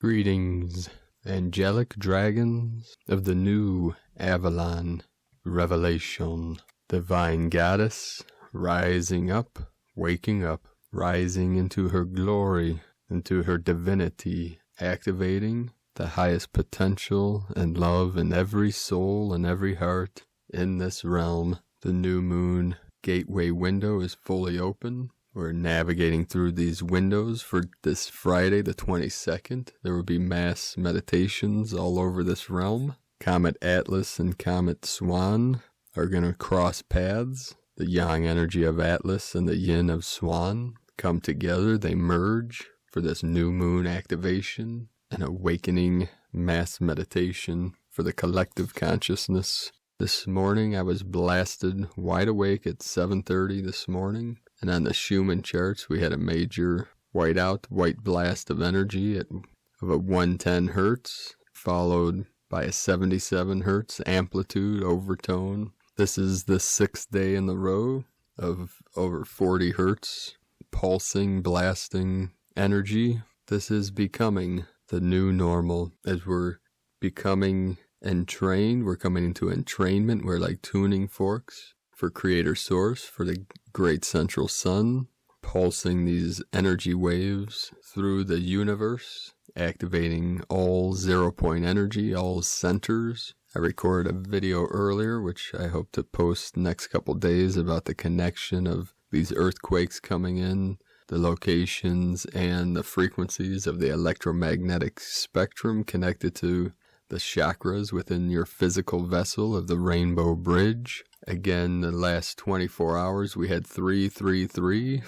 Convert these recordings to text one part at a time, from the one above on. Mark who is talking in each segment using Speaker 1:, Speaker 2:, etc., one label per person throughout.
Speaker 1: Greetings, angelic dragons of the new Avalon revelation. Divine goddess, rising up, waking up, rising into her glory, into her divinity, activating the highest potential and love in every soul and every heart in this realm. The new moon gateway window is fully open. We're navigating through these windows for this Friday, the 22nd. There will be mass meditations all over this realm. Comet Atlas and Comet Swan are going to cross paths. The yang energy of Atlas and the yin of Swan come together. They merge for this new moon activation and awakening mass meditation for the collective consciousness. This morning I was blasted wide awake at 7:30 this morning. And on the Schumann charts, we had a major white blast of energy of a 110 hertz, followed by a 77 hertz amplitude overtone. This is the 6th day in the row of over 40 hertz pulsing, blasting energy. This is becoming the new normal as we're becoming entrained. We're coming into entrainment. We're like tuning forks for Creator Source, for the Great Central Sun, pulsing these energy waves through the universe, activating all 0-point energy, all centers. I recorded a video earlier, which I hope to post next couple days, about the connection of these earthquakes coming in, the locations and the frequencies of the electromagnetic spectrum connected to the chakras within your physical vessel of the Rainbow Bridge. Again, the last 24 hours, we had 333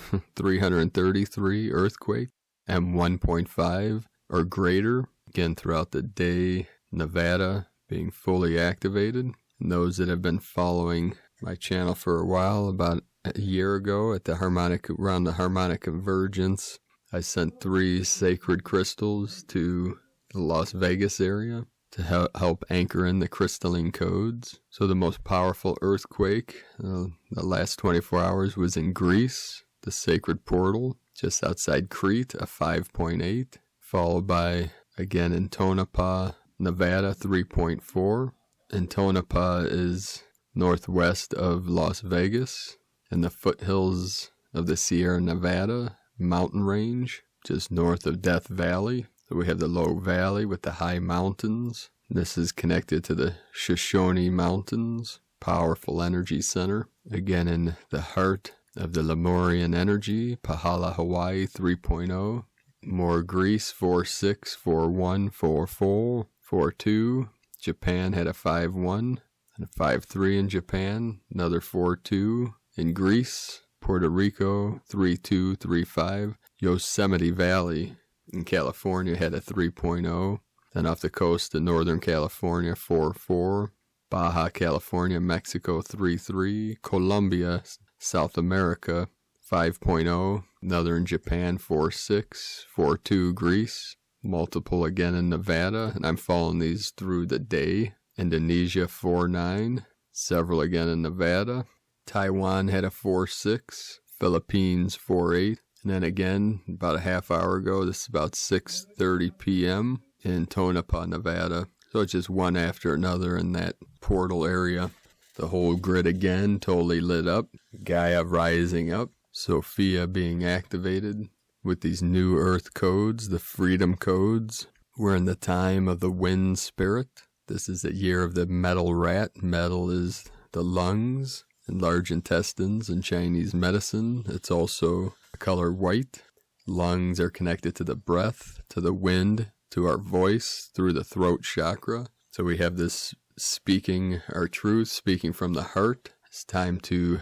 Speaker 1: earthquake, and 1.5 or greater. Again, throughout the day, Nevada being fully activated. And those that have been following my channel for a while, about a year ago around the harmonic convergence, I sent 3 sacred crystals to the Las Vegas area to help anchor in the crystalline codes. So the most powerful earthquake the last 24 hours was in Greece, the sacred portal just outside Crete, a 5.8, followed by, again, in Tonopah, Nevada, 3.4. And Tonopah is northwest of Las Vegas in the foothills of the Sierra Nevada mountain range, just north of Death Valley. So we have the low valley with the high mountains. This is connected to the Shoshone Mountains, powerful energy center. Again, in the heart of the Lemurian energy, Pahala, Hawaii, 3.0. More Greece, 4.6, 4.1, 4.4, 4.2. Japan had a 5.1 and a 5.3 in Japan. Another 4.2 in Greece. Puerto Rico, 3.2, 3.5. Yosemite Valley in California had a 3.0. Then off the coast of Northern California, 4.4. Baja California, Mexico, 3.3. Colombia, South America, 5.0. Another in Japan, 4.6. 4.2 Greece. Multiple again in Nevada. And I'm following these through the day. Indonesia, 4.9. Several again in Nevada. Taiwan had a 4.6. Philippines, 4.8. And then again, about a half hour ago, this is about 6:30 p.m. in Tonopah, Nevada. So it's just one after another in that portal area. The whole grid again totally lit up. Gaia rising up. Sophia being activated with these new earth codes, the freedom codes. We're in the time of the wind spirit. This is the year of the metal rat. Metal is the lungs and large intestines in Chinese medicine. It's also the color white. Lungs are connected to the breath, to the wind, to our voice through the throat chakra. So we have this speaking our truth, speaking from the heart. It's time to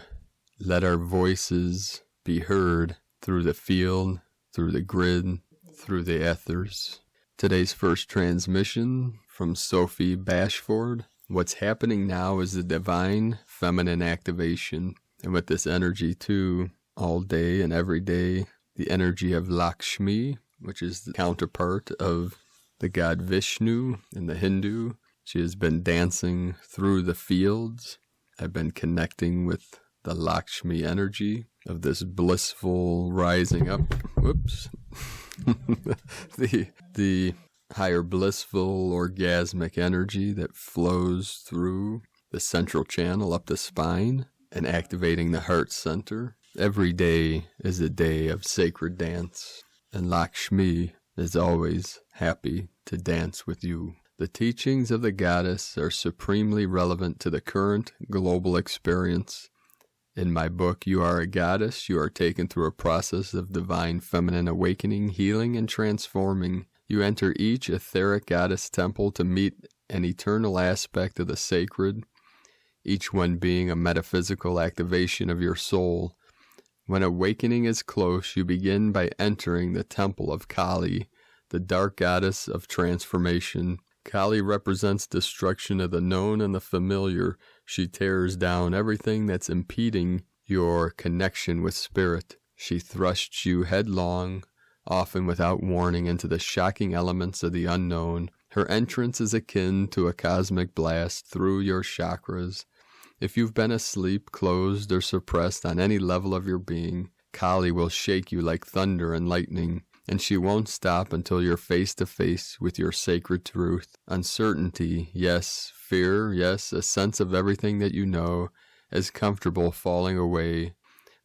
Speaker 1: let our voices be heard through the field, through the grid, through the ethers. Today's first transmission from Sophie Bashford. What's happening now is the divine feminine activation. And with this energy too, all day and every day, the energy of Lakshmi, which is the counterpart of the god Vishnu in the Hindu. She has been dancing through the fields. I've been connecting with the Lakshmi energy of this blissful rising up. Whoops. the higher blissful orgasmic energy that flows through the central channel up the spine and activating the heart center. Every day is a day of sacred dance, and Lakshmi is always happy to dance with you. The teachings of the goddess are supremely relevant to the current global experience. In my book, You Are a Goddess, you are taken through a process of divine feminine awakening, healing, and transforming. You enter each etheric goddess temple to meet an eternal aspect of the sacred, each one being a metaphysical activation of your soul. When awakening is close, you begin by entering the temple of Kali, the dark goddess of transformation. Kali represents destruction of the known and the familiar. She tears down everything that's impeding your connection with spirit. She thrusts you headlong, often without warning, into the shocking elements of the unknown. Her entrance is akin to a cosmic blast through your chakras. If you've been asleep, closed, or suppressed on any level of your being, Kali will shake you like thunder and lightning, and she won't stop until you're face to face with your sacred truth. Uncertainty, yes. Fear, yes. A sense of everything that you know, as comfortable falling away,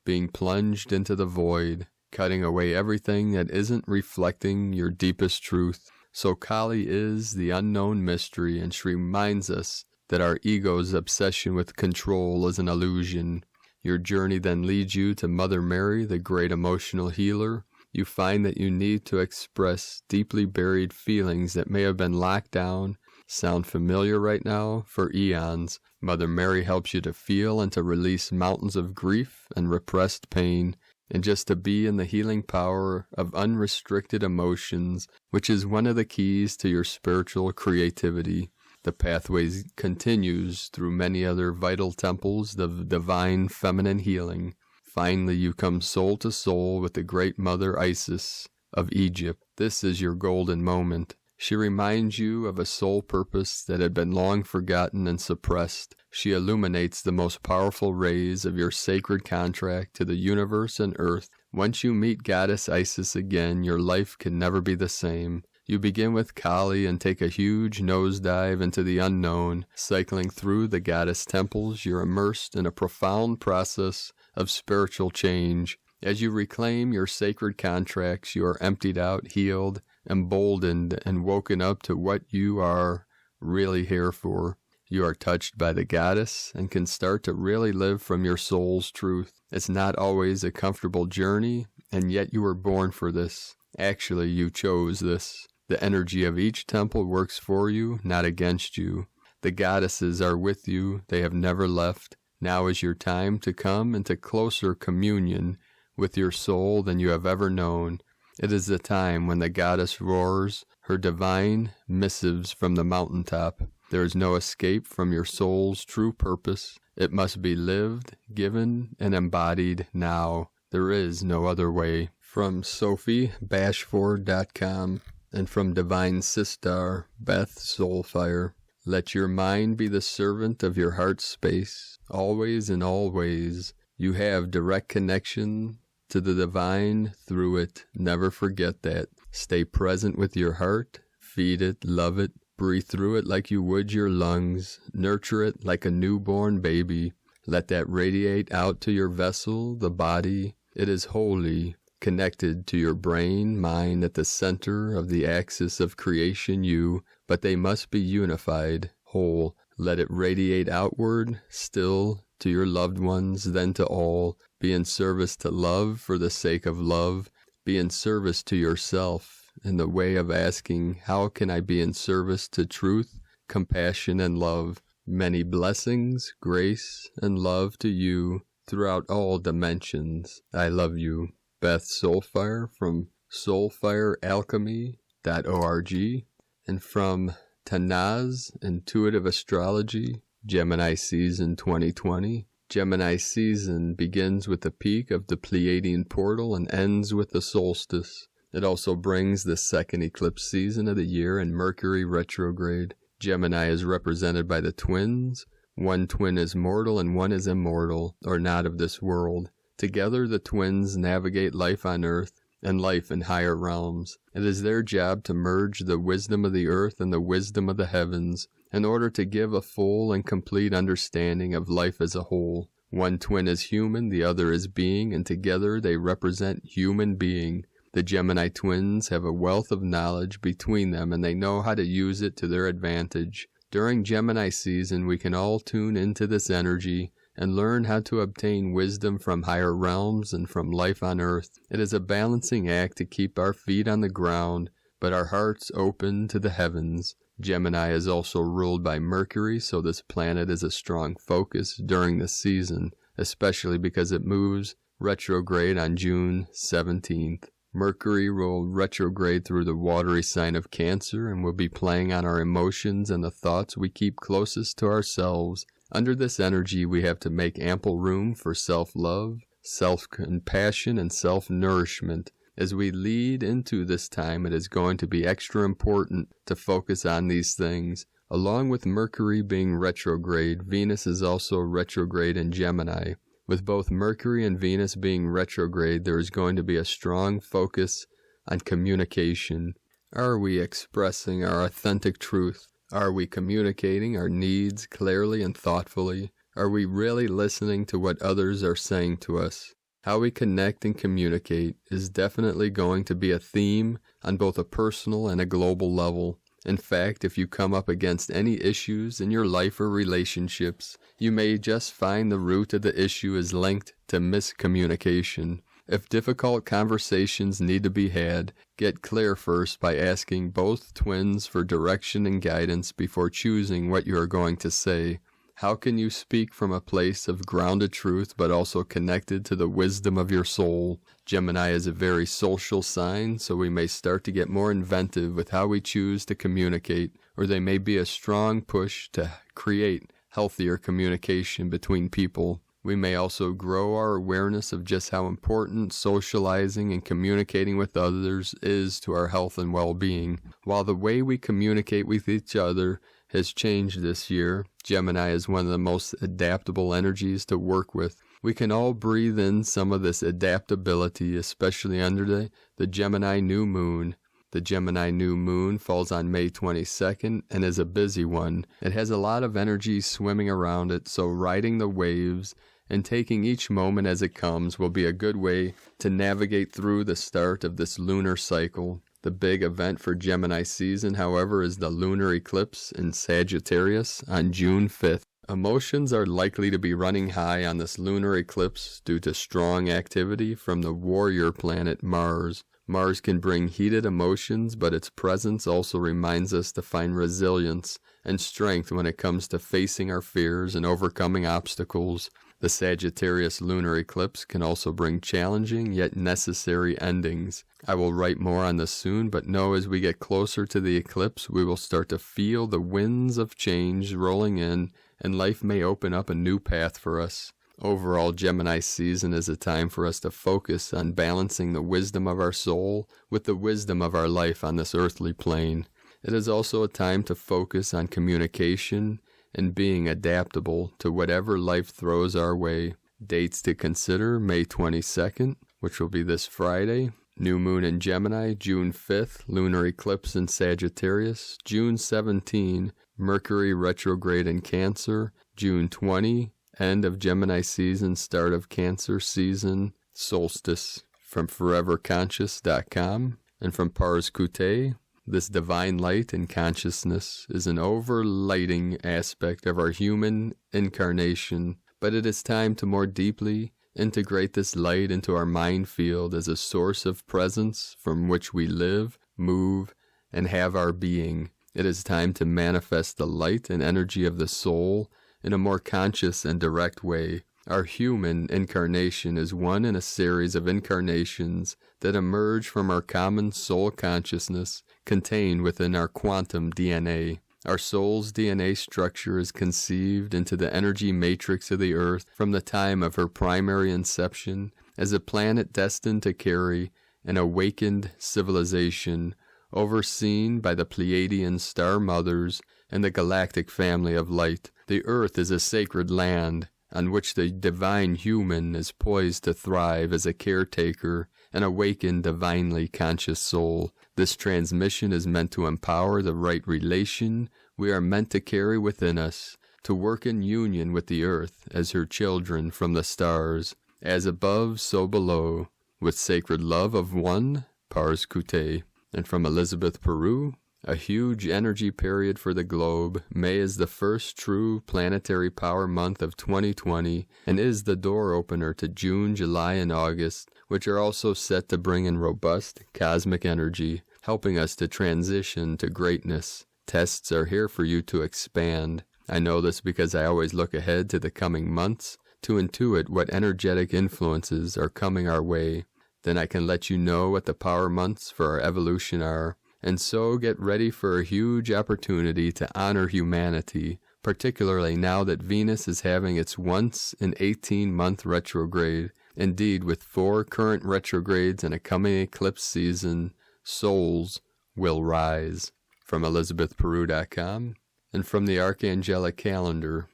Speaker 1: being plunged into the void, cutting away everything that isn't reflecting your deepest truth. So Kali is the unknown mystery, and she reminds us that our ego's obsession with control is an illusion. Your journey then leads you to Mother Mary, the great emotional healer. You find that you need to express deeply buried feelings that may have been locked down. Sound familiar right now? For eons, Mother Mary helps you to feel and to release mountains of grief and repressed pain, and just to be in the healing power of unrestricted emotions, which is one of the keys to your spiritual creativity. The pathway continues through many other vital temples of divine feminine healing. Finally, you come soul to soul with the great Mother Isis of Egypt. This is your golden moment. She reminds you of a soul purpose that had been long forgotten and suppressed. She illuminates the most powerful rays of your sacred contract to the universe and earth. Once you meet Goddess Isis again, your life can never be the same. You begin with Kali and take a huge nosedive into the unknown. Cycling through the goddess temples, you're immersed in a profound process of spiritual change. As you reclaim your sacred contracts, you are emptied out, healed, emboldened, and woken up to what you are really here for. You are touched by the goddess and can start to really live from your soul's truth. It's not always a comfortable journey, and yet you were born for this. Actually, you chose this. The energy of each temple works for you, not against you. The goddesses are with you. They have never left. Now is your time to come into closer communion with your soul than you have ever known. It is the time when the goddess roars her divine missives from the mountaintop. There is no escape from your soul's true purpose. It must be lived, given, and embodied now. There is no other way. From SophieBashford.com and from Divine Sistar, Beth Soulfire. Let your mind be the servant of your heart space, always and always. You have direct connection to the divine through it. Never forget that. Stay present with your heart. Feed it, love it, breathe through it like you would your lungs. Nurture it like a newborn baby. Let that radiate out to your vessel, the body. It is holy, connected to your brain, mind at the center of the axis of creation, you, but they must be unified, whole. Let it radiate outward, still, to your loved ones, then to all. Be in service to love for the sake of love. Be in service to yourself in the way of asking, how can I be in service to truth, compassion, and love? Many blessings, grace, and love to you throughout all dimensions. I love you. Beth Soulfire from soulfirealchemy.org, and from Tanaz Intuitive Astrology, Gemini Season 2020. Gemini Season begins with the peak of the Pleiadian portal and ends with the solstice. It also brings the second eclipse season of the year and Mercury retrograde. Gemini is represented by the twins. One twin is mortal and one is immortal, or not of this world. Together, the twins navigate life on Earth and life in higher realms. It is their job to merge the wisdom of the earth and the wisdom of the heavens in order to give a full and complete understanding of life as a whole. One twin is human, the other is being, and together they represent human being. The Gemini twins have a wealth of knowledge between them, and they know how to use it to their advantage. During Gemini season, we can all tune into this energy and learn how to obtain wisdom from higher realms and from life on earth. It is a balancing act to keep our feet on the ground, but our hearts open to the heavens. Gemini is also ruled by Mercury, so this planet is a strong focus during this season, especially because it moves retrograde on June 17th. Mercury will retrograde through the watery sign of Cancer and will be playing on our emotions and the thoughts we keep closest to ourselves. Under this energy, we have to make ample room for self-love, self-compassion, and self-nourishment. As we lead into this time, it is going to be extra important to focus on these things. Along with Mercury being retrograde, Venus is also retrograde in Gemini. With both Mercury and Venus being retrograde, there is going to be a strong focus on communication. Are we expressing our authentic truth? Are we communicating our needs clearly and thoughtfully? Are we really listening to what others are saying to us? How we connect and communicate is definitely going to be a theme on both a personal and a global level. In fact, if you come up against any issues in your life or relationships, you may just find the root of the issue is linked to miscommunication. If difficult conversations need to be had, get clear first by asking both twins for direction and guidance before choosing what you are going to say. How can you speak from a place of grounded truth but also connected to the wisdom of your soul? Gemini is a very social sign, so we may start to get more inventive with how we choose to communicate, or there may be a strong push to create healthier communication between people. We may also grow our awareness of just how important socializing and communicating with others is to our health and well-being. While the way we communicate with each other has changed this year, Gemini is one of the most adaptable energies to work with. We can all breathe in some of this adaptability, especially under the Gemini new moon. The Gemini new moon falls on May 22nd and is a busy one. It has a lot of energy swimming around it, so riding the waves and taking each moment as it comes will be a good way to navigate through the start of this lunar cycle. The big event for Gemini season, however, is the lunar eclipse in Sagittarius on June 5th. Emotions are likely to be running high on this lunar eclipse due to strong activity from the warrior planet Mars. Mars can bring heated emotions, but its presence also reminds us to find resilience and strength when it comes to facing our fears and overcoming obstacles. The Sagittarius lunar eclipse can also bring challenging yet necessary endings. I will write more on this soon, but know as we get closer to the eclipse, we will start to feel the winds of change rolling in, and life may open up a new path for us. Overall, Gemini season is a time for us to focus on balancing the wisdom of our soul with the wisdom of our life on this earthly plane. It is also a time to focus on communication and being adaptable to whatever life throws our way. Dates to consider: May 22nd, which will be this Friday, new moon in Gemini, June 5th, lunar eclipse in Sagittarius, June 17, Mercury retrograde in Cancer, June 20, end of Gemini season, start of Cancer season, solstice. From foreverconscious.com and from Pars Kute, this divine light and consciousness is an overlighting aspect of our human incarnation, but it is time to more deeply integrate this light into our mind field as a source of presence from which we live, move, and have our being. It is time to manifest the light and energy of the soul in a more conscious and direct way. Our human incarnation is one in a series of incarnations that emerge from our common soul consciousness contained within our quantum DNA. Our soul's DNA structure is conceived into the energy matrix of the Earth from the time of her primary inception as a planet destined to carry an awakened civilization overseen by the Pleiadian star mothers and the galactic family of light. The Earth is a sacred land on which the divine human is poised to thrive as a caretaker an awakened, divinely conscious soul. This transmission is meant to empower the right relation we are meant to carry within us, to work in union with the earth as her children from the stars, as above, so below, with sacred love of one, Pars Cute. And from Elizabeth Peru, a huge energy period for the globe. May is the first true planetary power month of 2020 and is the door opener to June, July, and August, which are also set to bring in robust cosmic energy, helping us to transition to greatness. Tests are here for you to expand. I know this because I always look ahead to the coming months to intuit what energetic influences are coming our way. Then I can let you know what the power months for our evolution are. And so get ready for a huge opportunity to honor humanity, particularly now that Venus is having its once in 18-month retrograde. Indeed, with 4 current retrogrades and a coming eclipse season, souls will rise. From ElizabethPeru.com. And from the Archangelic Calendar,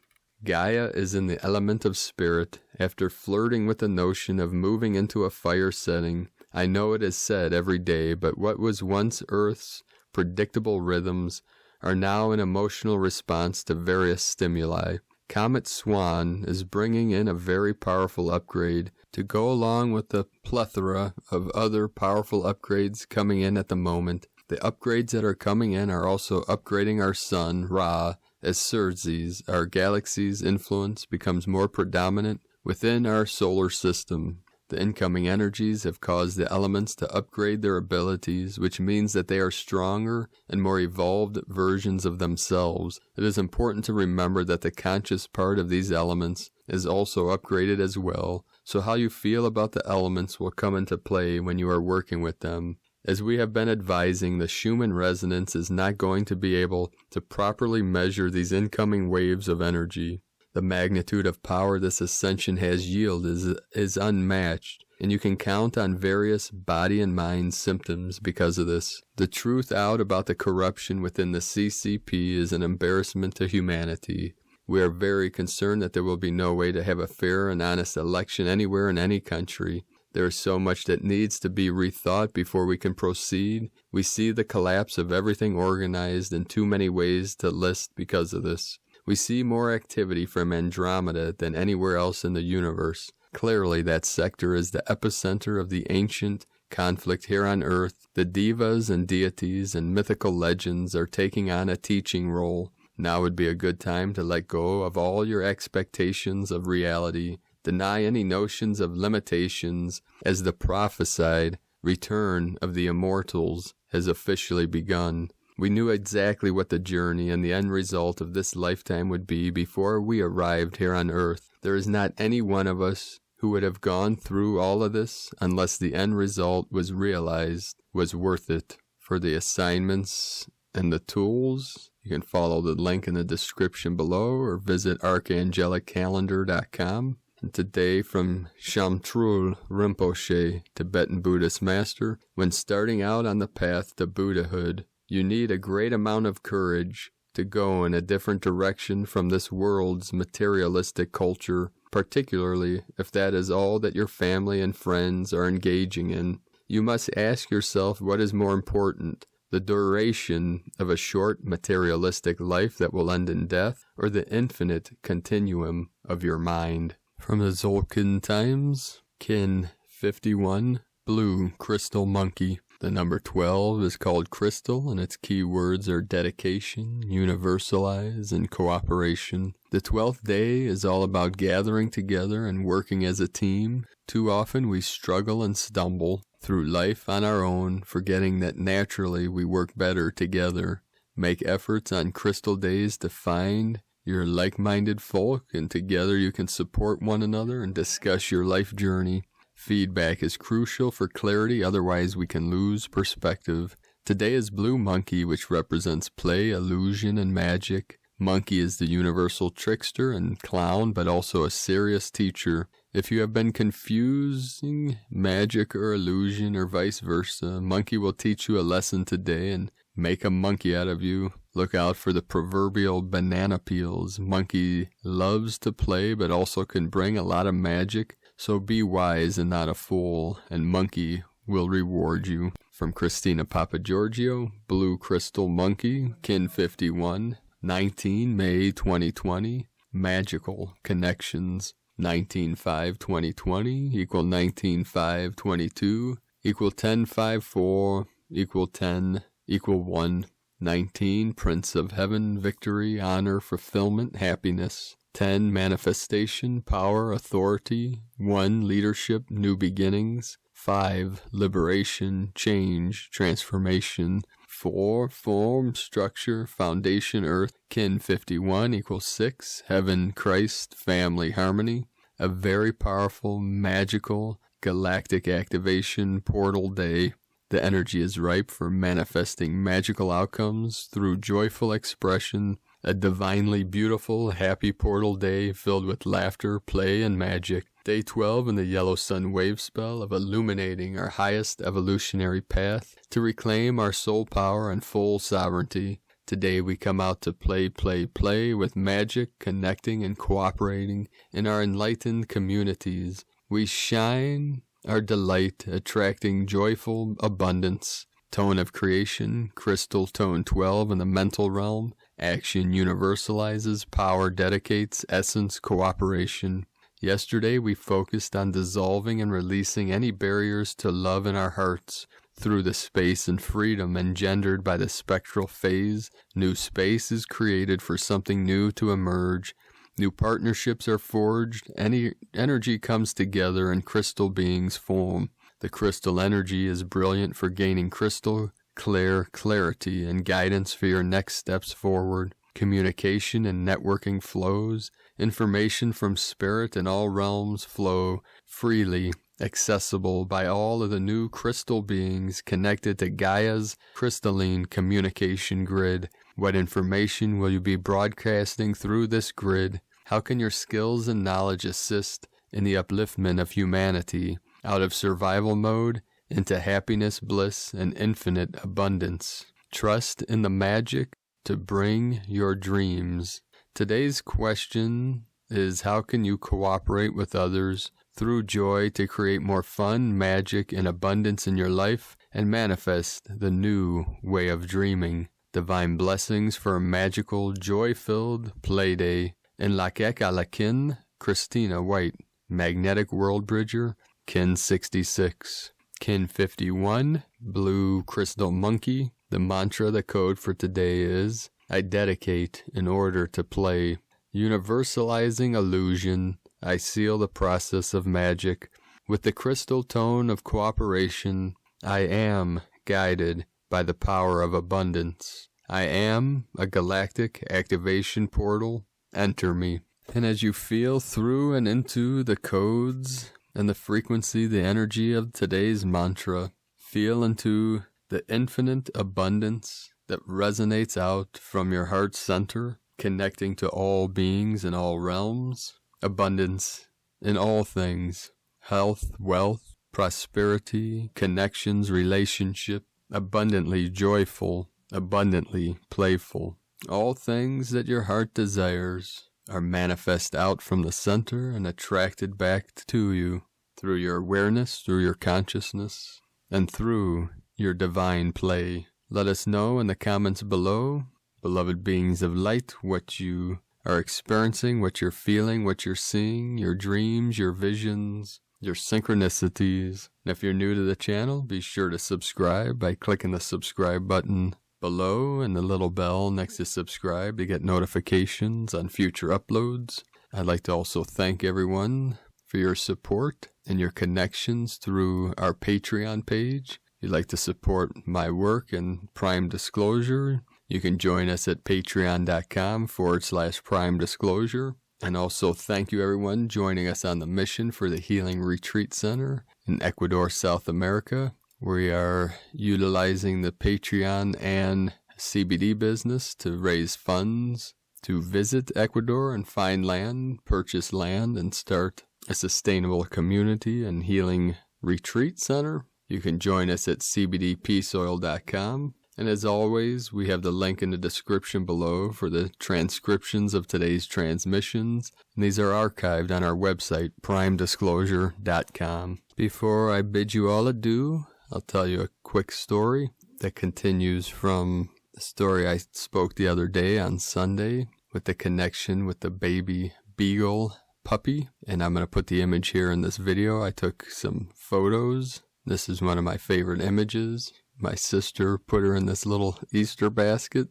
Speaker 1: Gaia is in the element of spirit. After flirting with the notion of moving into a fire setting, I know it is said every day, but what was once Earth's predictable rhythms are now an emotional response to various stimuli. Comet Swan is bringing in a very powerful upgrade to go along with the plethora of other powerful upgrades coming in at the moment. The upgrades that are coming in are also upgrading our sun, Ra, as Ceres, our galaxy's influence becomes more predominant within our solar system. The incoming energies have caused the elements to upgrade their abilities, which means that they are stronger and more evolved versions of themselves. It is important to remember that the conscious part of these elements is also upgraded as well, so how you feel about the elements will come into play when you are working with them. As we have been advising, the Schumann resonance is not going to be able to properly measure these incoming waves of energy. The magnitude of power this ascension has yielded is unmatched, and you can count on various body and mind symptoms because of this. The truth out about the corruption within the CCP is an embarrassment to humanity. We are very concerned that there will be no way to have a fair and honest election anywhere in any country. There is so much that needs to be rethought before we can proceed. We see the collapse of everything organized in too many ways to list because of this. We see more activity from Andromeda than anywhere else in the universe. Clearly, that sector is the epicenter of the ancient conflict here on Earth. The divas and deities and mythical legends are taking on a teaching role. Now would be a good time to let go of all your expectations of reality. Deny any notions of limitations, as the prophesied return of the immortals has officially begun. We knew exactly what the journey and the end result of this lifetime would be before we arrived here on Earth. There is not any one of us who would have gone through all of this unless the end result was realized, was worth it. For the assignments and the tools, you can follow the link in the description below or visit archangeliccalendar.com. And today from Shamtrul Rinpoche, Tibetan Buddhist master, when starting out on the path to Buddhahood, you need a great amount of courage to go in a different direction from this world's materialistic culture, particularly if that is all that your family and friends are engaging in. You must ask yourself what is more important, the duration of a short materialistic life that will end in death, or the infinite continuum of your mind. From the Tzolk'in Times, Kin 51, Blue Crystal Monkey. The number 12 is called crystal, and its key words are dedication, universalize, and cooperation. The 12th day is all about gathering together and working as a team. Too often we struggle and stumble through life on our own, forgetting that naturally we work better together. Make efforts on crystal days to find your like-minded folk, and together you can support one another and discuss your life journey. Feedback is crucial for clarity, otherwise we can lose perspective. Today is Blue Monkey, which represents play, illusion, and magic. Monkey is the universal trickster and clown, but also a serious teacher. If you have been confusing magic or illusion or vice versa, Monkey will teach you a lesson today and make a monkey out of you. Look out for the proverbial banana peels. Monkey loves to play, but also can bring a lot of magic. So be wise and not a fool, and Monkey will reward you. From Christina Papagiorgio, Blue Crystal Monkey, Kin 51, 19 May 2020, Magical Connections, 19-5-2020, equal 19-5-22, equal 10-5-4, equal 10, equal 1, 19, Prince of Heaven, Victory, Honor, Fulfillment, Happiness, 10, Manifestation, Power, Authority, 1, Leadership, New Beginnings, 5, Liberation, Change, Transformation, 4, Form, Structure, Foundation, Earth, Kin 51, equals 6, Heaven, Christ, Family, Harmony, a very powerful, magical, galactic activation portal day. The energy is ripe for manifesting magical outcomes through joyful expression, a divinely beautiful, happy portal day filled with laughter, play, and magic. Day 12 in the Yellow Sun wave spell of illuminating our highest evolutionary path to reclaim our soul power and full sovereignty. Today we come out to play, play, play with magic, connecting and cooperating in our enlightened communities. We shine our delight, attracting joyful abundance. Tone of creation, crystal tone 12 in the mental realm. Action universalizes, power dedicates, essence cooperation. Yesterday we focused on dissolving and releasing any barriers to love in our hearts. Through the space and freedom engendered by the spectral phase, new space is created for something new to emerge. New partnerships are forged, energy comes together, and crystal beings form. The crystal energy is brilliant for gaining crystal clear clarity and guidance for your next steps forward. Communication and networking flows. Information from spirit in all realms flow freely, accessible by all of the new crystal beings connected to Gaia's crystalline communication grid. What information will you be broadcasting through this grid? How can your skills and knowledge assist in the upliftment of humanity out of survival mode into happiness, bliss, and infinite abundance? Trust in the magic to bring your dreams. Today's question is, how can you cooperate with others through joy to create more fun, magic, and abundance in your life and manifest the new way of dreaming? Divine blessings for a magical, joy-filled play day. In Lakek Alakin, Christina White, Magnetic World Bridger, Kin 66. Kin 51, Blue Crystal Monkey. The mantra, the code for today is, I dedicate in order to play. Universalizing illusion, I seal the process of magic. With the crystal tone of cooperation, I am guided by the power of abundance. I am a galactic activation portal. Enter me. And as you feel through and into the codes and the frequency, the energy of today's mantra, feel into the infinite abundance that resonates out from your heart center, connecting to all beings in all realms. Abundance in all things. Health, wealth, prosperity, connections, relationship. Abundantly joyful, abundantly playful. All things that your heart desires are manifest out from the center and attracted back to you through your awareness, through your consciousness, and through your divine play. Let us know in the comments below, beloved beings of light, what you are experiencing, what you're feeling, what you're seeing, your dreams, your visions, your synchronicities. And if you're new to the channel, be sure to subscribe by clicking the subscribe button below and the little bell next to subscribe to get notifications on future uploads. I'd like to also thank everyone for your support and your connections through our Patreon page. If you'd like to support my work and Prime Disclosure, you can join us at patreon.com/Prime Disclosure. And also thank you everyone joining us on the mission for the Healing Retreat Center in Ecuador, South America. We are utilizing the Patreon and CBD business to raise funds to visit Ecuador and find land, purchase land, and start a sustainable community and healing retreat center. You can join us at cbdpeaceoil.com. And as always, we have the link in the description below for the transcriptions of today's transmissions. And these are archived on our website, primedisclosure.com. Before I bid you all adieu, I'll tell you a quick story that continues from the story I spoke the other day on Sunday with the connection with the baby beagle puppy. And I'm going to put the image here in this video. I took some photos. This is one of my favorite images. My sister put her in this little Easter basket,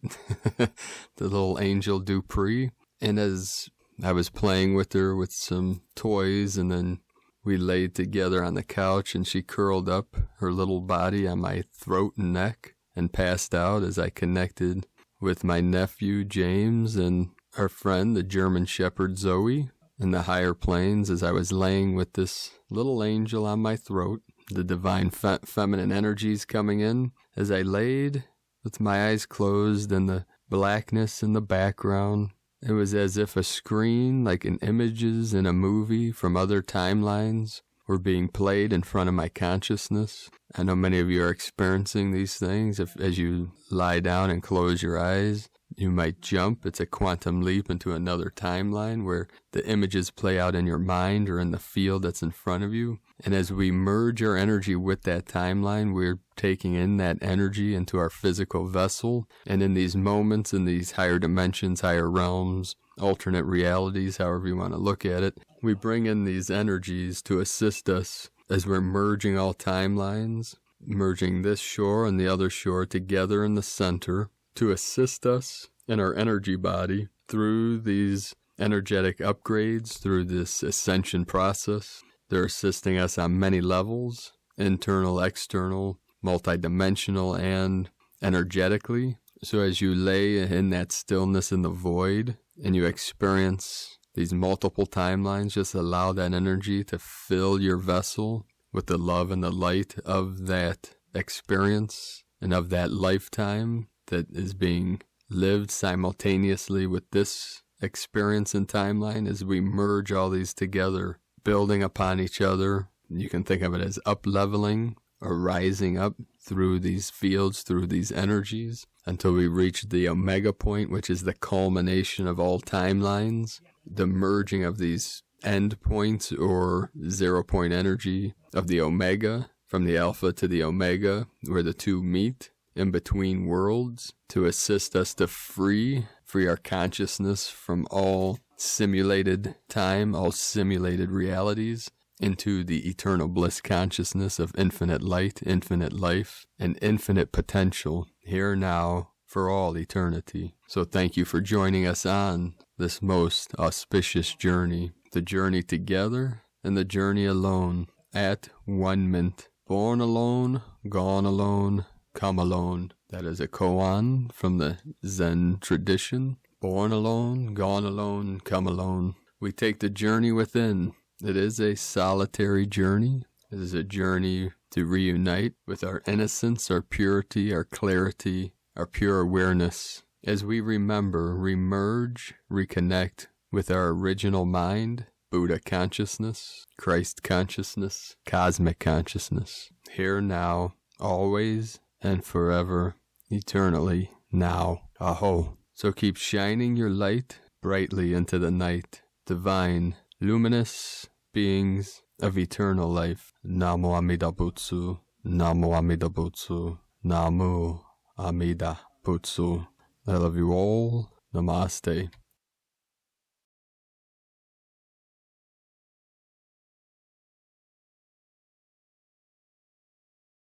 Speaker 1: the little Angel Dupree. And as I was playing with her with some toys, and then we laid together on the couch, and she curled up her little body on my throat and neck and passed out as I connected with my nephew James and our friend, the German Shepherd Zoe, in the higher planes as I was laying with this little angel on my throat. The divine feminine energies coming in as I laid with my eyes closed and the blackness in the background. It was as if a screen, like in images in a movie from other timelines, were being played in front of my consciousness. I know many of you are experiencing these things. As you lie down and close your eyes, you might jump. It's a quantum leap into another timeline where the images play out in your mind or in the field that's in front of you. And as we merge our energy with that timeline, we're taking in that energy into our physical vessel. And in these moments, in these higher dimensions, higher realms, alternate realities, however you want to look at it, we bring in these energies to assist us as we're merging all timelines, merging this shore and the other shore together in the center, to assist us in our energy body through these energetic upgrades, through this ascension process. They're assisting us on many levels, internal, external, multidimensional, and energetically. So as you lay in that stillness in the void and you experience these multiple timelines, just allow that energy to fill your vessel with the love and the light of that experience and of that lifetime that is being lived simultaneously with this experience and timeline. As we merge all these together, building upon each other. You can think of it as up-leveling or rising up through these fields, through these energies, until we reach the omega point, which is the culmination of all timelines, the merging of these end points or 0 point energy of the omega, from the alpha to the omega, where the two meet in between worlds, to assist us to free our consciousness from all simulated time, all simulated realities, into the eternal bliss consciousness of infinite light, infinite life, and infinite potential, here now, for all eternity. So thank you for joining us on this most auspicious journey, the journey together and the journey alone, at 1 mint. Born alone, gone alone, come alone. That is a koan from the Zen tradition. Born alone, gone alone, come alone. We take the journey within. It is a solitary journey. It is a journey to reunite with our innocence, our purity, our clarity, our pure awareness. As we remember, remerge, reconnect with our original mind, Buddha consciousness, Christ consciousness, cosmic consciousness. Here now, always and forever, eternally, now. Aho. So keep shining your light brightly into the night. Divine, luminous beings of eternal life. Namo Amida Butsu. Namo Amida Butsu. Namo Amida Butsu. I love you all. Namaste.